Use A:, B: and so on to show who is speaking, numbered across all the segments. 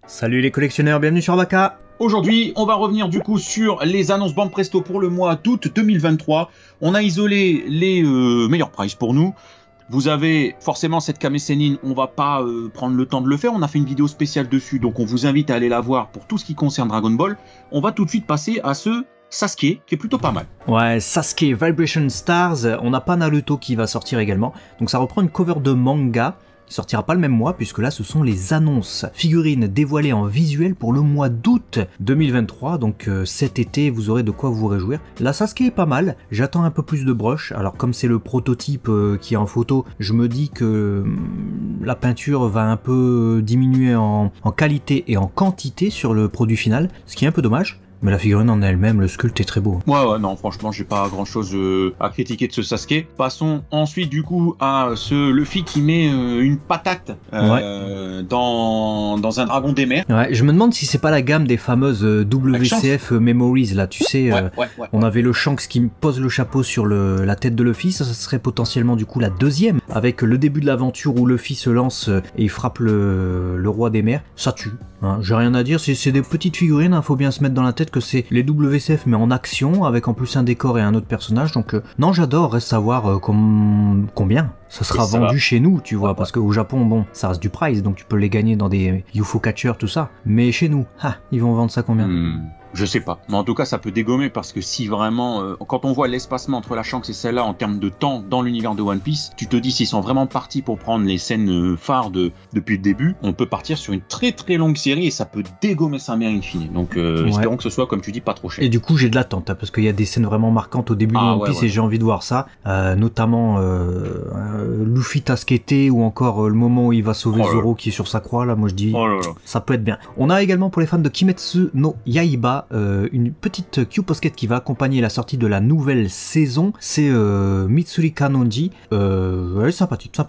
A: Salut les collectionneurs, bienvenue sur Baka.
B: Aujourd'hui, on va revenir du coup sur les annonces Banpresto pour le mois d'août 2023. On a isolé les meilleurs prices pour nous. Vous avez forcément cette Kame Sennin, on va pas prendre le temps de le faire. On a fait une vidéo spéciale dessus, donc on vous invite à aller la voir pour tout ce qui concerne Dragon Ball. On va tout de suite passer à ce Sasuke, qui est plutôt pas mal.
A: Ouais, Sasuke Vibration Stars, on n'a pas Naruto qui va sortir également. Donc ça reprend une cover de manga. Il sortira pas le même mois puisque là ce sont les annonces figurines dévoilées en visuel pour le mois d'août 2023, donc cet été vous aurez de quoi vous réjouir. La Sasuke est pas mal, j'attends un peu plus de brush, alors comme c'est le prototype qui est en photo, je me dis que la peinture va un peu diminuer en qualité et en quantité sur le produit final, ce qui est un peu dommage. Mais la figurine en elle-même, le sculpte est très beau.
B: Ouais, non, franchement, j'ai pas grand-chose à critiquer de ce Sasuke. Passons ensuite, du coup, à ce Luffy qui met une patate dans un dragon des mers.
A: Ouais, je me demande si c'est pas la gamme des fameuses WCF Memories, là, tu sais, on avait le Shanks qui pose le chapeau sur la tête de Luffy, ça serait potentiellement, du coup, la deuxième, avec le début de l'aventure où Luffy se lance et il frappe le roi des mers. Ça tue, hein, j'ai rien à dire, c'est des petites figurines, hein, faut bien se mettre dans la tête que c'est les WCF mais en action avec en plus un décor et un autre personnage, donc non, j'adore, reste savoir combien ça sera vendu chez nous, tu vois, parce qu'au Japon, bon, ça reste du price, donc tu peux les gagner dans des UFO catchers, tout ça, mais chez nous, ils vont vendre ça combien?
B: Je sais pas, mais en tout cas ça peut dégommer parce que si vraiment, quand on voit l'espacement entre la Shanks et celle-là en termes de temps dans l'univers de One Piece, tu te dis s'ils sont vraiment partis pour prendre les scènes phares depuis le début, on peut partir sur une très très longue série et ça peut dégommer sa mère in fine. Donc espérons que ce soit, comme tu dis, pas trop cher.
A: Et du coup j'ai de l'attente, hein, parce qu'il y a des scènes vraiment marquantes au début de One Piece et j'ai envie de voir ça, notamment Luffy tasquetté ou encore le moment où il va sauver Zoro qui est sur sa croix, là moi je dis ça peut être bien. On a également pour les fans de Kimetsu no Yaiba une petite Q-Posket qui va accompagner la sortie de la nouvelle saison, c'est Mitsuri Kanonji, elle est sympathique.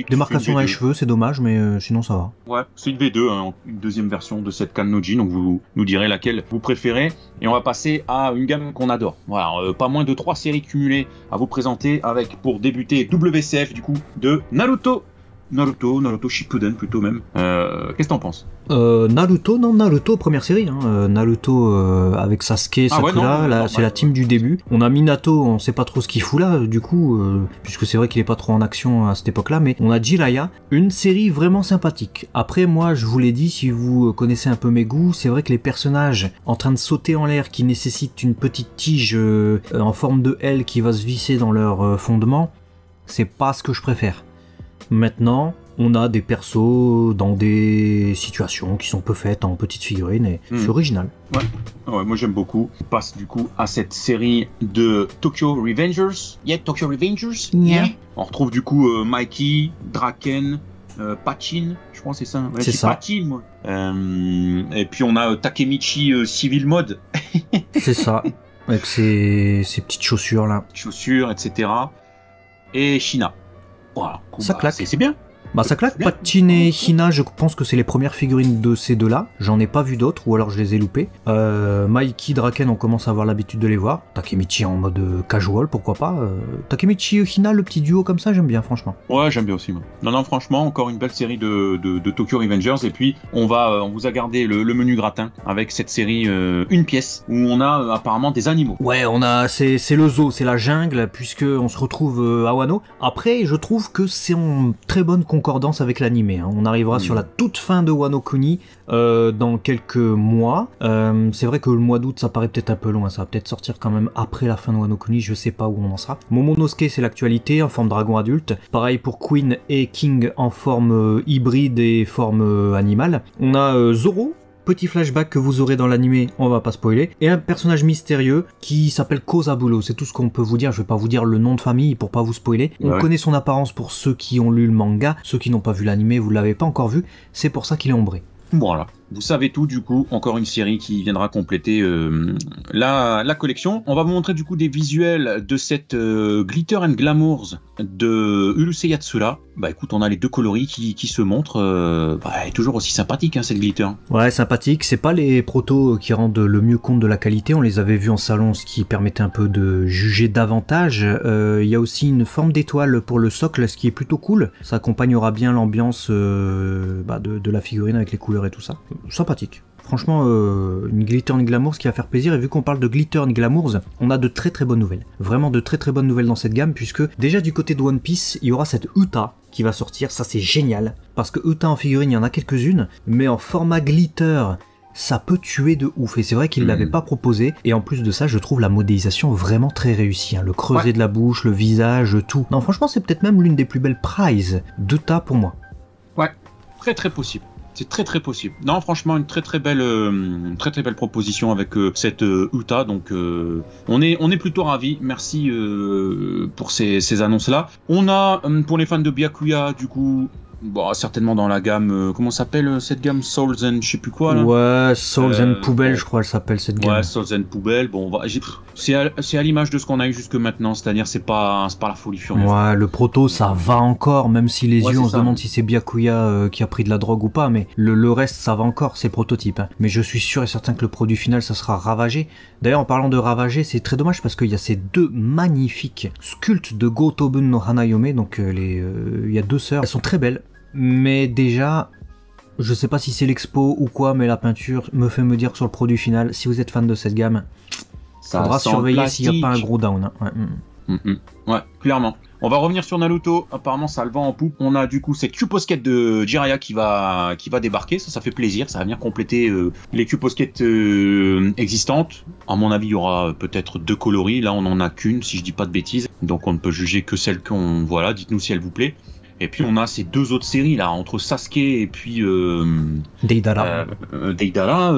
A: Démarcation dans les cheveux, c'est dommage, mais sinon ça va.
B: Ouais, c'est une V2, hein, une deuxième version de cette Kanonji, donc vous nous direz laquelle vous préférez. Et on va passer à une gamme qu'on adore. Voilà, pas moins de 3 séries cumulées à vous présenter avec, pour débuter, WCF du coup, de Naruto Shippuden plutôt même. Qu'est-ce que t'en penses?
A: Naruto, première série, hein. Naruto avec Sasuke, Sakura, c'est la team du début. On a Minato, on sait pas trop ce qu'il fout là, du coup, puisque c'est vrai qu'il est pas trop en action à cette époque-là, mais on a Jiraiya, une série vraiment sympathique. Après, moi, je vous l'ai dit, si vous connaissez un peu mes goûts, c'est vrai que les personnages en train de sauter en l'air qui nécessitent une petite tige en forme de L qui va se visser dans leur fondement, c'est pas ce que je préfère. Maintenant, on a des persos dans des situations qui sont peu faites en petites figurines et c'est original.
B: Ouais, moi j'aime beaucoup. On passe du coup à cette série de Tokyo Revengers. Tokyo Revengers. On retrouve du coup Mikey, Draken, Pachin, je crois que c'est ça. Ouais, c'est ça. Pachin, moi. Et puis on a Takemichi Civil Mode.
A: C'est ça, avec ses petites chaussures là.
B: Chaussures, etc. Et Shina. Voilà,
A: ça claque.
B: C'est bien.
A: Bah ça claque, Pachin et Hina, je pense que c'est les premières figurines de ces deux-là. J'en ai pas vu d'autres, ou alors je les ai loupées. Mikey, Draken, on commence à avoir l'habitude de les voir. Takemichi en mode casual, pourquoi pas. Takemichi et Hina, le petit duo comme ça, j'aime bien, franchement.
B: Ouais, j'aime bien aussi, moi. Non, franchement, encore une belle série de Tokyo Revengers. Et puis, on vous a gardé le menu gratin avec cette série une pièce, où on a apparemment des animaux.
A: Ouais, c'est le zoo, c'est la jungle, puisque on se retrouve à Wano. Après, je trouve que c'est en très bonne concordance avec l'animé, hein. On arrivera sur la toute fin de Wano Kuni dans quelques mois. C'est vrai que le mois d'août ça paraît peut-être un peu loin, ça va peut-être sortir quand même après la fin de Wano Kuni, je sais pas où on en sera. Momonosuke c'est l'actualité en forme dragon adulte, pareil pour Queen et King en forme hybride et forme animale. On a Zoro, petit flashback que vous aurez dans l'animé, on va pas spoiler, et un personnage mystérieux qui s'appelle Kozabulo, c'est tout ce qu'on peut vous dire, je vais pas vous dire le nom de famille pour pas vous spoiler. On connaît son apparence pour ceux qui ont lu le manga, ceux qui n'ont pas vu l'animé, vous l'avez pas encore vu, c'est pour ça qu'il est ombré.
B: Voilà, vous savez tout du coup, encore une série qui viendra compléter la collection. On va vous montrer du coup des visuels de cette Glitter and Glamours de Urusei Yatsura. Bah écoute, on a les deux coloris qui se montrent, elle est toujours aussi sympathique, hein, cette Glitter.
A: Ouais, sympathique, c'est pas les protos qui rendent le mieux compte de la qualité, on les avait vus en salon, ce qui permettait un peu de juger davantage. Il y a aussi une forme d'étoile pour le socle, ce qui est plutôt cool, ça accompagnera bien l'ambiance de la figurine avec les couleurs et tout ça. sympathique. Franchement, une Glitter and Glamours qui va faire plaisir, et vu qu'on parle de Glitter and Glamours, on a de très très bonnes nouvelles. Vraiment de très très bonnes nouvelles dans cette gamme, puisque déjà du côté de One Piece, il y aura cette Uta qui va sortir, ça c'est génial, parce que Uta en figurine, il y en a quelques-unes, mais en format Glitter, ça peut tuer de ouf, et c'est vrai qu'il l'avait pas proposé, et en plus de ça, je trouve la modélisation vraiment très réussie, hein. Le creuset de la bouche, le visage, tout. Non, franchement, c'est peut-être même l'une des plus belles prizes d'Uta pour moi.
B: Ouais, très très possible. C'est très très possible. Non, franchement, une très très belle proposition avec cette Uta. Donc, on est plutôt ravis. Merci pour ces annonces-là. On a, pour les fans de Byakuya, du coup, bon, certainement dans la gamme, comment s'appelle cette gamme, Souls and je sais plus quoi là.
A: Ouais, Souls and Poubelle, je crois elle s'appelle cette gamme.
B: Ouais, Souls and Poubelle. Bon, c'est à l'image de ce qu'on a eu jusque maintenant, c'est-à-dire c'est pas la folie furieuse.
A: Ouais, le proto ça va encore, même si les yeux on se demande si c'est Byakuya qui a pris de la drogue ou pas, mais le reste ça va encore, c'est le prototype. Hein. Mais je suis sûr et certain que le produit final ça sera ravagé. D'ailleurs en parlant de ravagé, c'est très dommage parce qu'il y a ces deux magnifiques sculptes de Gotobun no Hanayome, donc il y a deux sœurs, elles sont très belles. Mais déjà, je sais pas si c'est l'expo ou quoi, mais la peinture me fait me dire que sur le produit final, si vous êtes fan de cette gamme, ça faudra surveiller s'il n'y a pas un gros down. Hein.
B: Ouais, clairement. On va revenir sur Naruto, apparemment ça le vend en poupe. On a du coup cette Q-Posket de Jiraiya qui va débarquer, ça fait plaisir, ça va venir compléter les Q-Posket existantes. À mon avis, il y aura peut-être 2 coloris, là on en a qu'une si je dis pas de bêtises. Donc on ne peut juger que celle qu'on... Voilà, dites-nous si elle vous plaît. Et puis on a ces 2 autres séries là, entre Sasuke et puis
A: Deidara.
B: Deidara,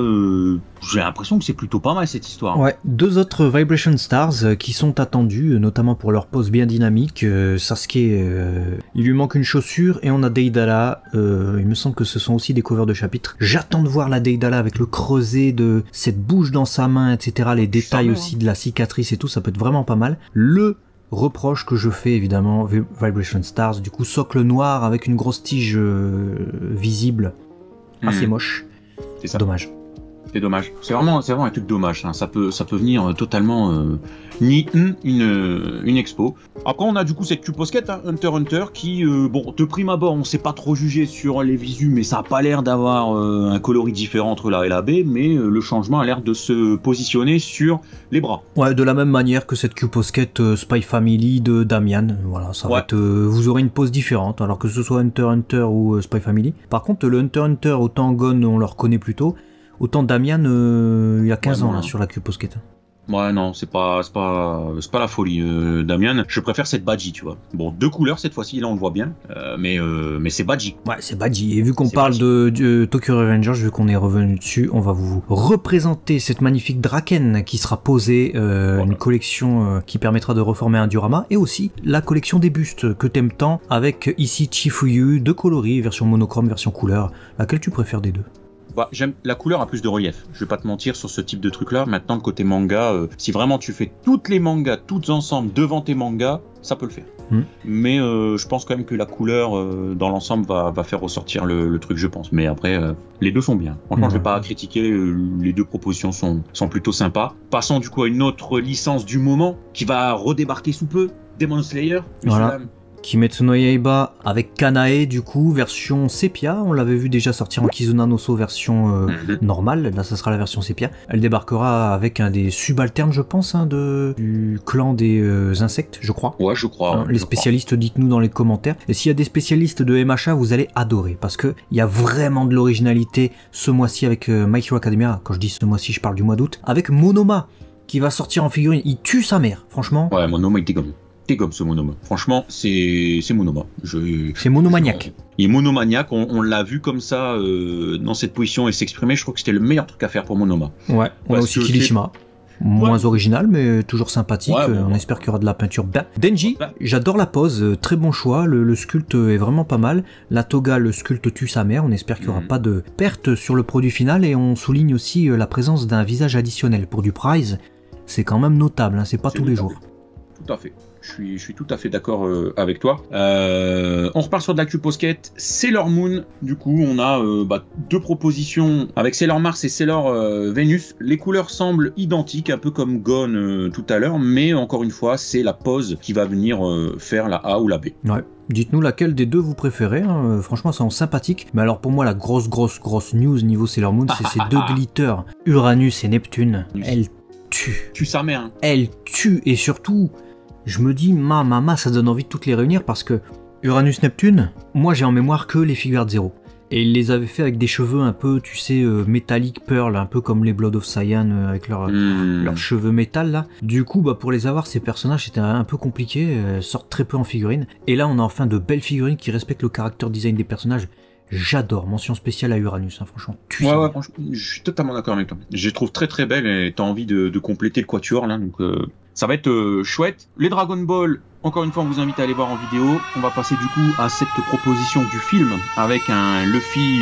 B: j'ai l'impression que c'est plutôt pas mal cette histoire.
A: Ouais, 2 autres Vibration Stars qui sont attendus, notamment pour leur pose bien dynamique. Sasuke, il lui manque une chaussure, et on a Deidara, il me semble que ce sont aussi des covers de chapitres. J'attends de voir la Deidara avec le creuset de cette bouche dans sa main, etc. Les détails aussi de la cicatrice et tout, ça peut être vraiment pas mal. Le reproche que je fais évidemment Vibration Stars, du coup socle noir avec une grosse tige visible, assez moche.
B: C'est ça.
A: Dommage.
B: C'est dommage. C'est vraiment un truc dommage. Hein. Ça peut venir totalement ni une expo. Après, on a du coup cette Q-Posket, hein, Hunter x Hunter, qui, bon, de prime abord, on sait pas trop juger sur les visus, mais ça a pas l'air d'avoir un coloris différent entre la A et la B, mais le changement a l'air de se positionner sur les bras.
A: Ouais, de la même manière que cette Q-Posket Spy Family de Damian. Voilà, ça va être, vous aurez une pose différente, alors que ce soit Hunter x Hunter ou Spy Family. Par contre, le Hunter x Hunter, autant Gon, on le reconnaît plutôt. Autant Damian, il y a 15 ans là, sur la Q-Posket.
B: Ouais, non, c'est pas la folie, Damian. Je préfère cette Badgie, tu vois. Bon, 2 couleurs cette fois-ci, là on le voit bien, mais c'est Badgie.
A: Ouais, c'est Badgie. Et vu qu'on parle de Tokyo Revengers, vu qu'on est revenu dessus, on va vous représenter cette magnifique Draken qui sera posée, une collection qui permettra de reformer un diorama, et aussi la collection des bustes que t'aimes tant, avec ici Chifuyu, 2 coloris, version monochrome, version couleur. Laquelle tu préfères des 2?
B: Bah, j'aime la couleur a plus de relief. Je vais pas te mentir sur ce type de truc là. Maintenant, le côté manga, si vraiment tu fais toutes les mangas toutes ensemble devant tes mangas, ça peut le faire. Mais je pense quand même que la couleur dans l'ensemble va faire ressortir le truc, je pense. Mais après, les 2 sont bien. Franchement, je vais pas critiquer. Les 2 propositions sont plutôt sympas. Passons du coup à une autre licence du moment qui va redébarquer sous peu, Demon Slayer.
A: Voilà. Kimetsu no Yaiba avec Kanae, du coup, version sépia. On l'avait vu déjà sortir en Kizuna no So version normale. Là, ça sera la version sépia. Elle débarquera avec un des subalternes, je pense, hein, du clan des insectes, je crois.
B: Ouais, je crois.
A: Les spécialistes, dites-nous dans les commentaires. Et s'il y a des spécialistes de MHA, vous allez adorer. Parce qu'il y a vraiment de l'originalité ce mois-ci avec My Hero Academia. Quand je dis ce mois-ci, je parle du mois d'août. Avec Monoma, qui va sortir en figurine. Il tue sa mère, franchement.
B: Ouais, Monoma, il dégomme. Comme ce Monoma. Franchement, c'est Monoma.
A: C'est monomaniaque.
B: Il est monomaniaque, on l'a vu comme ça dans cette position et s'exprimer. Je crois que c'était le meilleur truc à faire pour Monoma.
A: Ouais, on a aussi Kirishima. Moins original, mais toujours sympathique. On espère qu'il y aura de la peinture bien. Denji, j'adore la pose, très bon choix. Le sculpte est vraiment pas mal. La toga, le sculpte tue sa mère. On espère qu'il n'y aura pas de perte sur le produit final. Et on souligne aussi la présence d'un visage additionnel pour du prize. C'est quand même notable, hein, c'est pas tous les jours.
B: tout à fait. Je suis tout à fait d'accord avec toi. On repart sur de l'actu posket. Sailor Moon, du coup, on a deux propositions avec Sailor Mars et Sailor Venus. Les couleurs semblent identiques, un peu comme Gone tout à l'heure, mais encore une fois, c'est la pose qui va venir faire la A ou la B.
A: Ouais. Dites-nous laquelle des deux vous préférez, hein. Franchement ça en sympathique. Mais alors pour moi la grosse news niveau Sailor Moon, c'est ces deux glitters, Uranus et Neptune. Elle tue.
B: Tue sa mère. Hein.
A: Elle tue et surtout, je me dis, ça donne envie de toutes les réunir parce que Uranus Neptune, moi j'ai en mémoire que les figures de zéro. Et ils les avaient fait avec des cheveux un peu, tu sais, métallique pearl, un peu comme les Blood of Cyan avec leurs cheveux métal là. Du coup, pour les avoir, ces personnages c'était un peu compliqué, sortent très peu en figurines. Et là, on a enfin de belles figurines qui respectent le caractère design des personnages. J'adore, mention spéciale à Uranus, hein, franchement.
B: Ouais, franchement, je suis totalement d'accord avec toi. Je les trouve très très belles et t'as envie de compléter le quatuor là, donc ça va être chouette. Les Dragon Ball, encore une fois, on vous invite à aller voir en vidéo. On va passer du coup à cette proposition du film avec un Luffy,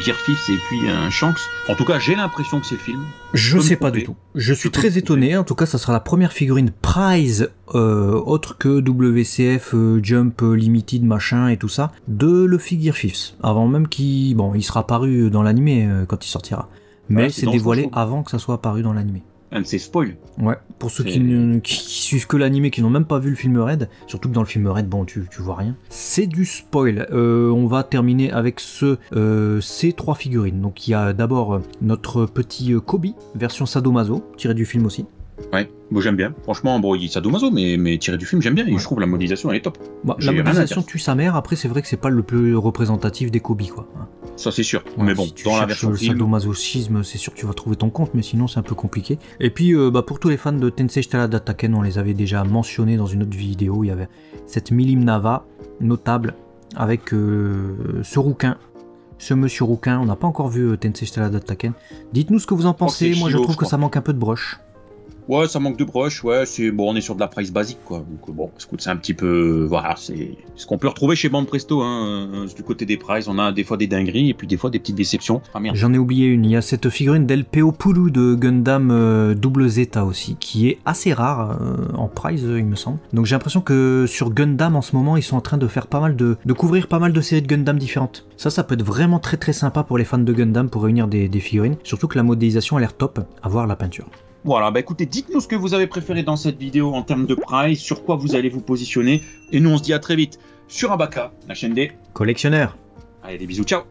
B: Gear 5 et puis un Shanks. En tout cas, j'ai l'impression que c'est le film.
A: Je sais pas du tout. Je suis très étonné. En tout cas, ça sera la première figurine Prize autre que WCF, Jump Limited, machin et tout ça, de Luffy Gear 5. Avant même qu'il sera apparu dans l'animé quand il sortira. Mais ouais, c'est dévoilé avant que ça soit apparu dans l'animé.
B: Un de ces spoils.
A: Ouais, pour ceux qui suivent que l'animé, qui n'ont même pas vu le film Red, surtout que dans le film Red, tu vois rien. C'est du spoil. On va terminer avec ces trois figurines. Donc il y a d'abord notre petit Kobe, version Sadomaso, tiré du film aussi.
B: Ouais, bon, j'aime bien. Franchement, il est sadomaso, mais tiré du film, j'aime bien. Et je trouve la modélisation, elle est top.
A: La modélisation tue sa mère. Après, c'est vrai que c'est pas le plus représentatif des Kobe, quoi.
B: Ça, c'est sûr. Ouais, mais bon,
A: si
B: dans la version film...
A: sadomasochisme, c'est sûr que tu vas trouver ton compte, mais sinon, c'est un peu compliqué. Et puis, pour tous les fans de Tensei Shitara Dataken, on les avait déjà mentionnés dans une autre vidéo. Il y avait cette Milim Nava, notable, avec ce rouquin. Ce monsieur rouquin, on n'a pas encore vu Tensei Shitara Dataken. Dites-nous ce que vous en pensez. Moi, je trouve que ça manque un peu de brush.
B: Ouais, ça manque de brush, ouais, on est sur de la price basique, quoi. Donc bon, écoute, c'est un petit peu, voilà, c'est ce qu'on peut retrouver chez Bande Presto, hein. Du côté des prices, on a des fois des dingueries et puis des fois des petites déceptions. Ah merde.
A: J'en ai oublié une, il y a cette figurine d'El-Peo Pulu de Gundam Double Zeta aussi, qui est assez rare en price, il me semble. Donc j'ai l'impression que sur Gundam en ce moment, ils sont en train de faire de couvrir pas mal de séries de Gundam différentes. Ça peut être vraiment très très sympa pour les fans de Gundam pour réunir des figurines, surtout que la modélisation a l'air top, à voir la peinture.
B: Voilà, écoutez, dites-nous ce que vous avez préféré dans cette vidéo en termes de price, sur quoi vous allez vous positionner, et nous on se dit à très vite sur Abaka, la chaîne des
A: collectionneurs.
B: Allez, des bisous, ciao.